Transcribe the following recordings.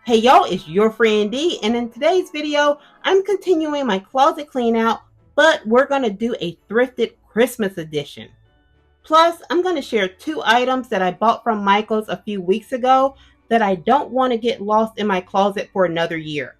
Hey y'all, it's your friend D, and in today's video, I'm continuing my closet clean out, but we're going to do a thrifted Christmas edition. Plus, I'm going to share 2 items that I bought from Michael's a few weeks ago that I don't want to get lost in my closet for another year.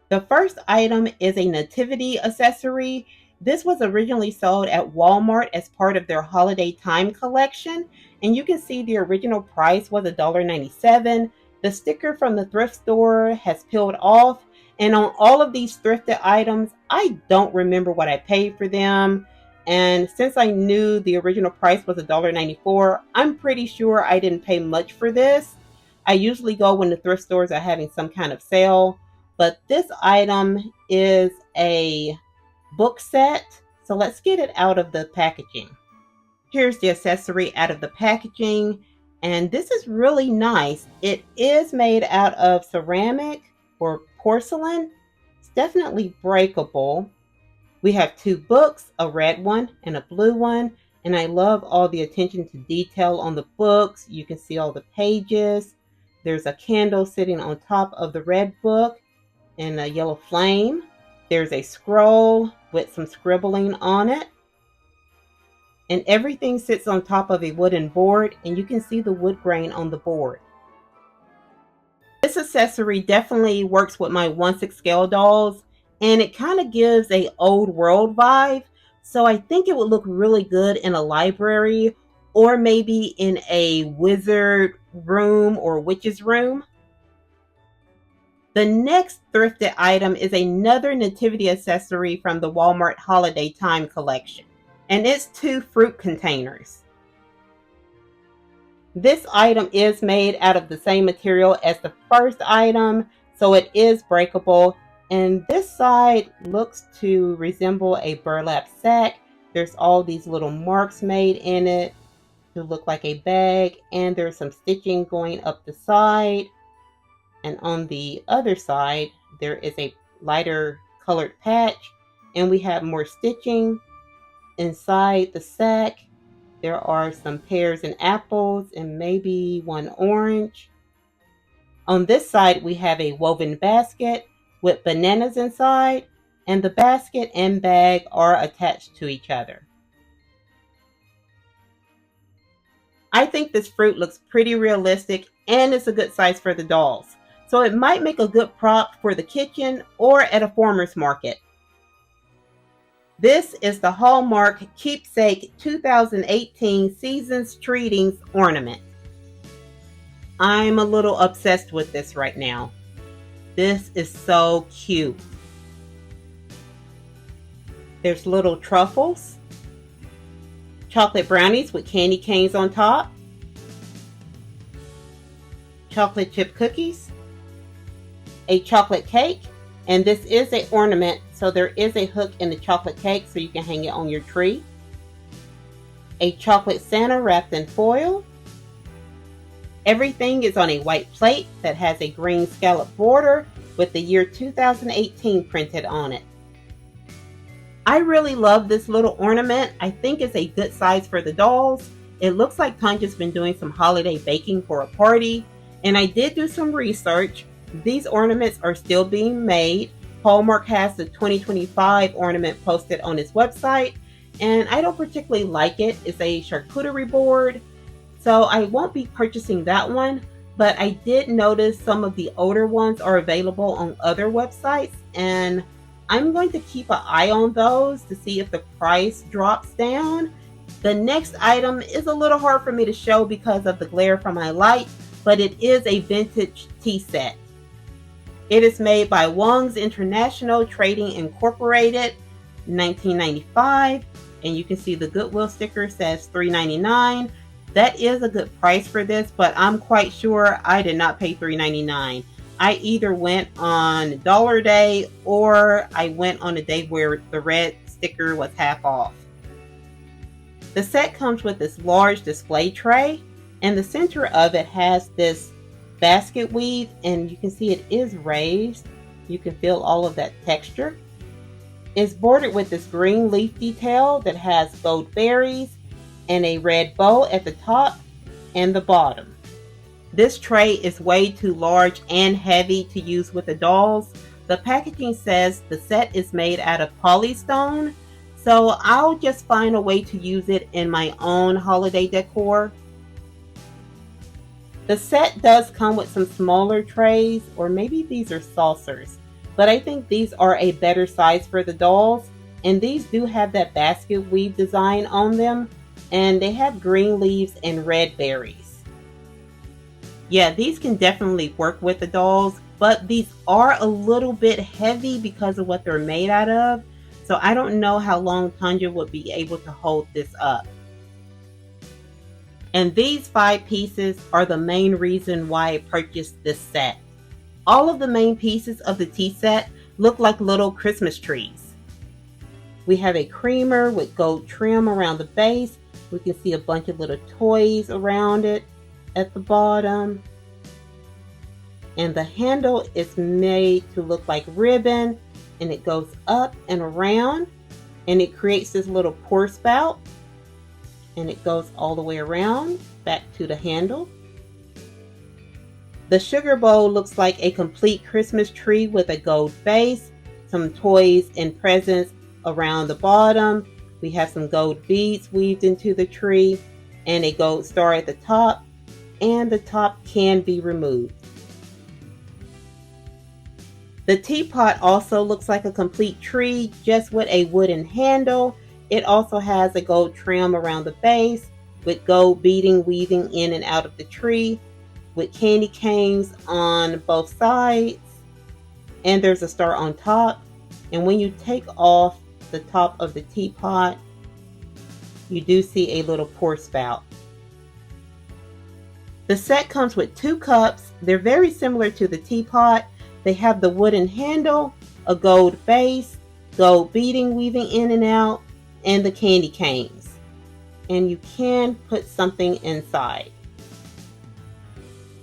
The first item is a Nativity accessory. This was originally sold at Walmart as part of their holiday time collection, and you can see the original price was $1.97. The sticker from the thrift store has peeled off, and on all of these thrifted items, I don't remember what I paid for them. And since I knew the original price was $1.94, I'm pretty sure I didn't pay much for this. I usually go when the thrift stores are having some kind of sale, but this item is a book set. So let's get it out of the packaging. Here's the accessory out of the packaging. And this is really nice. It is made out of ceramic or porcelain. It's definitely breakable. We have 2 books, a red one and a blue one. And I love all the attention to detail on the books. You can see all the pages. There's a candle sitting on top of the red book and a yellow flame. There's a scroll with some scribbling on it. And everything sits on top of a wooden board, and you can see the wood grain on the board. This accessory definitely works with my 1/6 scale dolls, and it kind of gives a old world vibe. So I think it would look really good in a library or maybe in a wizard room or witch's room. The next thrifted item is another nativity accessory from the Walmart Holiday Time collection, and it's 2 fruit containers. This item is made out of the same material as the first item, so it is breakable, and this side looks to resemble a burlap sack. There's all these little marks made in it to look like a bag, and there's some stitching going up the side. And on the other side, there is a lighter colored patch, and we have more stitching. Inside the sack, there are some pears and apples and maybe 1 orange. On this side, we have a woven basket with bananas inside, and the basket and bag are attached to each other. I think this fruit looks pretty realistic, and it's a good size for the dolls. So it might make a good prop for the kitchen or at a farmer's market. This is the Hallmark Keepsake 2018 Seasons Treatings ornament. I'm a little obsessed with this right now. This is so cute. There's little truffles, chocolate brownies with candy canes on top, chocolate chip cookies, a chocolate cake, and this is an ornament, so there is a hook in the chocolate cake so you can hang it on your tree. A chocolate Santa wrapped in foil. Everything is on a white plate that has a green scallop border with the year 2018 printed on it. I really love this little ornament. I think it's a good size for the dolls. It looks like Tanya's been doing some holiday baking for a party, and I did do some research. These ornaments are still being made. Hallmark has the 2025 ornament posted on its website, and I don't particularly like it. It's a charcuterie board, so I won't be purchasing that one, but I did notice some of the older ones are available on other websites, and I'm going to keep an eye on those to see if the price drops down. The next item is a little hard for me to show because of the glare from my light, but it is a vintage tea set. It is made by Wong's International Trading Incorporated, 1995, and you can see the Goodwill sticker says $3.99. That is a good price for this, but I'm quite sure I did not pay $3.99. I either went on Dollar Day or I went on a day where the red sticker was half off. The set comes with this large display tray, and the center of it has this basket weave, and you can see it is raised. You can feel all of that texture. It's bordered with this green leaf detail that has gold berries and a red bow at the top and the bottom. This tray is way too large and heavy to use with the dolls. The packaging says the set is made out of polystone, so I'll just find a way to use it in my own holiday decor. The set does come with some smaller trays, or maybe these are saucers, but I think these are a better size for the dolls, and these do have that basket weave design on them, and they have green leaves and red berries. Yeah, these can definitely work with the dolls, but these are a little bit heavy because of what they're made out of, so I don't know how long Tanya would be able to hold this up. And these 5 pieces are the main reason why I purchased this set. All of the main pieces of the tea set look like little Christmas trees. We have a creamer with gold trim around the base. We can see a bunch of little toys around it at the bottom. And the handle is made to look like ribbon, and it goes up and around, and it creates this little pour spout. And it goes all the way around back to the handle. The sugar bowl looks like a complete Christmas tree with a gold base, some toys and presents around the bottom. We have some gold beads weaved into the tree and a gold star at the top, and the top can be removed. The teapot also looks like a complete tree, just with a wooden handle. It also has a gold trim around the base with gold beading weaving in and out of the tree with candy canes on both sides, and there's a star on top. And when you take off the top of the teapot, you do see a little pour spout. The set comes with 2 cups. They're very similar to the teapot. They have the wooden handle, a gold base, gold beading weaving in and out, and the candy canes, and you can put something inside.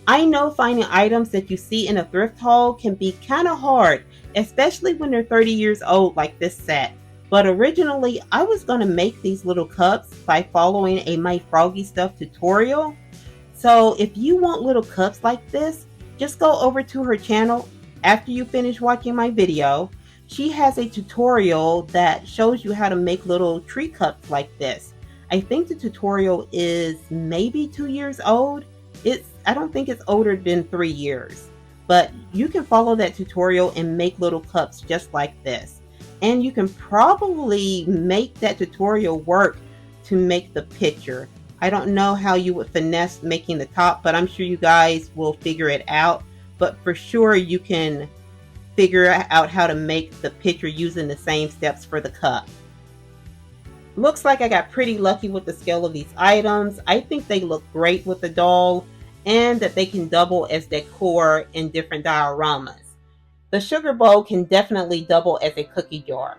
I know finding items that you see in a thrift haul can be kind of hard, especially when they're 30 years old like this set. But originally I was going to make these little cups by following a My Froggy Stuff tutorial. So if you want little cups like this, just go over to her channel after you finish watching my video. She has a tutorial that shows you how to make little tree cups like this. I think the tutorial is maybe 2 years old. I don't think it's older than 3 years. But you can follow that tutorial and make little cups just like this. And you can probably make that tutorial work to make the picture. I don't know how you would finesse making the top, but I'm sure you guys will figure it out. But for sure you can figure out how to make the picture using the same steps for the cup. Looks like I got pretty lucky with the scale of these items. I think they look great with the doll, and that they can double as decor in different dioramas. The sugar bowl can definitely double as a cookie jar.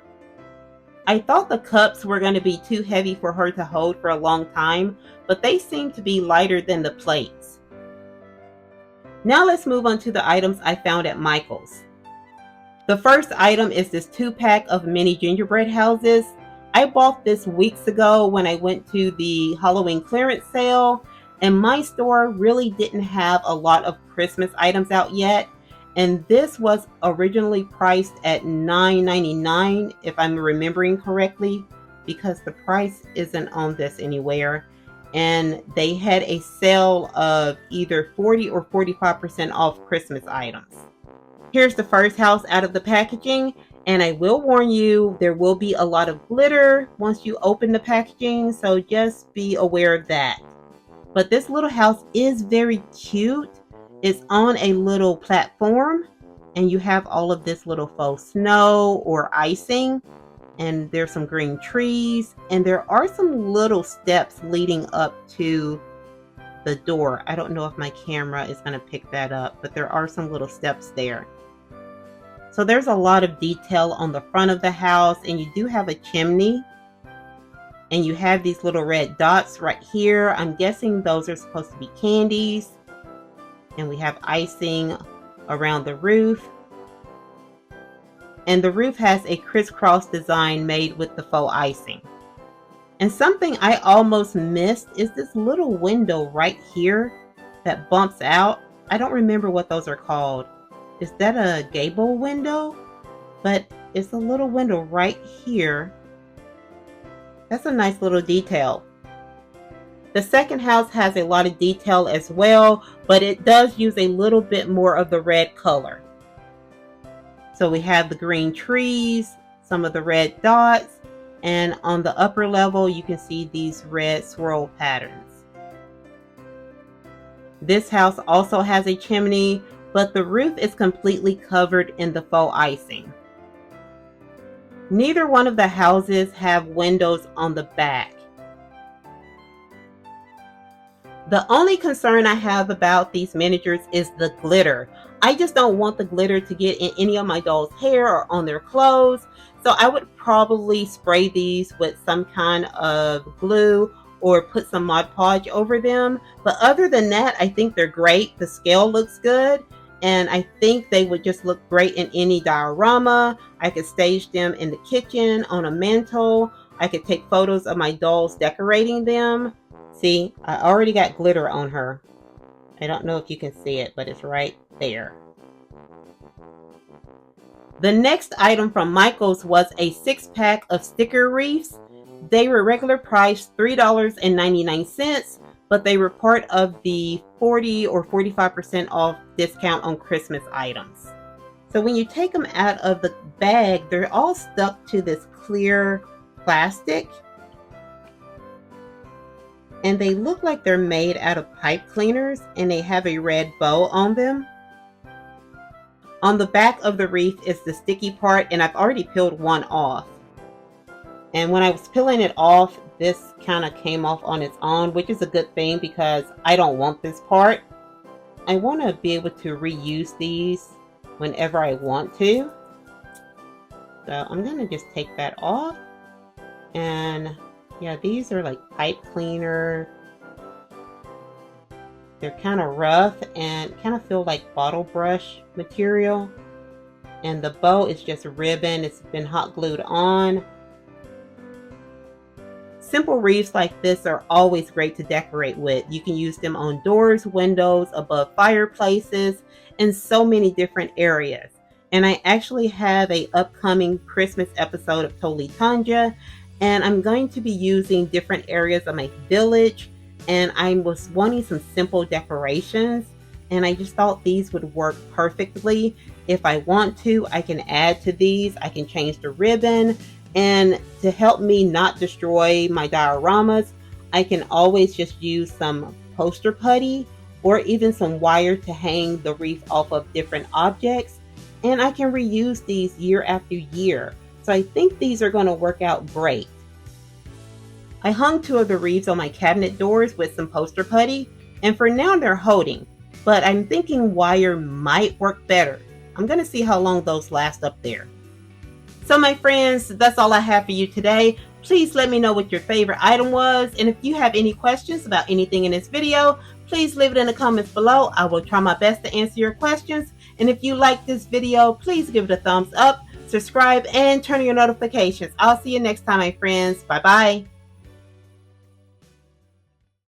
I thought the cups were going to be too heavy for her to hold for a long time, but they seem to be lighter than the plates. Now let's move on to the items I found at Michael's. The first item is this 2-pack of mini gingerbread houses. I bought this weeks ago when I went to the Halloween clearance sale, and my store really didn't have a lot of Christmas items out yet. And this was originally priced at $9.99 if I'm remembering correctly, because the price isn't on this anywhere. And they had a sale of either 40 or 45% off Christmas items. Here's the first house out of the packaging, and I will warn you, there will be a lot of glitter once you open the packaging, so just be aware of that. But this little house is very cute. It's on a little platform, and you have all of this little faux snow or icing, and there's some green trees, and there are some little steps leading up to the door. I don't know if my camera is going to pick that up, but there are some little steps there. So there's a lot of detail on the front of the house, and you do have a chimney, and you have these little red dots right here. I'm guessing those are supposed to be candies. And we have icing around the roof. And the roof has a crisscross design made with the faux icing. And something I almost missed is this little window right here that bumps out. I don't remember what those are called. Is that a gable window? But it's a little window right here. That's a nice little detail. The second house has a lot of detail as well, but it does use a little bit more of the red color. So we have the green trees, some of the red dots, and on the upper level you can see these red swirl patterns. This house also has a chimney, but the roof is completely covered in the faux icing. Neither one of the houses have windows on the back. The only concern I have about these miniatures is the glitter. I just don't want the glitter to get in any of my dolls' hair or on their clothes. So I would probably spray these with some kind of glue or put some Mod Podge over them. But other than that, I think they're great. The scale looks good. And I think they would just look great in any diorama. I could stage them in the kitchen, on a mantle. I could take photos of my dolls decorating them. See, I already got glitter on her. I don't know if you can see it, but it's right there. The next item from Michaels was a 6-pack of sticker wreaths. They were regular price $3.99, but they were part of the 40 or 45% off discount on Christmas items. So when you take them out of the bag, they're all stuck to this clear plastic. And they look like they're made out of pipe cleaners, and they have a red bow on them. On the back of the wreath is the sticky part, and I've already peeled one off. And when I was peeling it off, this kind of came off on its own, which is a good thing because I don't want this part. I want to be able to reuse these whenever I want to. So I'm going to just take that off. And yeah, these are like pipe cleaner. They're kind of rough and kind of feel like bottle brush material. And the bow is just ribbon. It's been hot glued on. Simple wreaths like this are always great to decorate with. You can use them on doors, windows, above fireplaces, and so many different areas. And I actually have an upcoming Christmas episode of Totally Tanja, and I'm going to be using different areas of my village, and I was wanting some simple decorations, and I just thought these would work perfectly. If I want to, I can add to these. I can change the ribbon. And to help me not destroy my dioramas, I can always just use some poster putty or even some wire to hang the wreath off of different objects. And I can reuse these year after year. So I think these are going to work out great. I hung 2 of the wreaths on my cabinet doors with some poster putty. And for now they're holding. But I'm thinking wire might work better. I'm going to see how long those last up there. So my friends, that's all I have for you today. Please let me know what your favorite item was. And if you have any questions about anything in this video, please leave it in the comments below. I will try my best to answer your questions. And if you like this video, please give it a thumbs up, subscribe, and turn on your notifications. I'll see you next time, my friends. Bye-bye.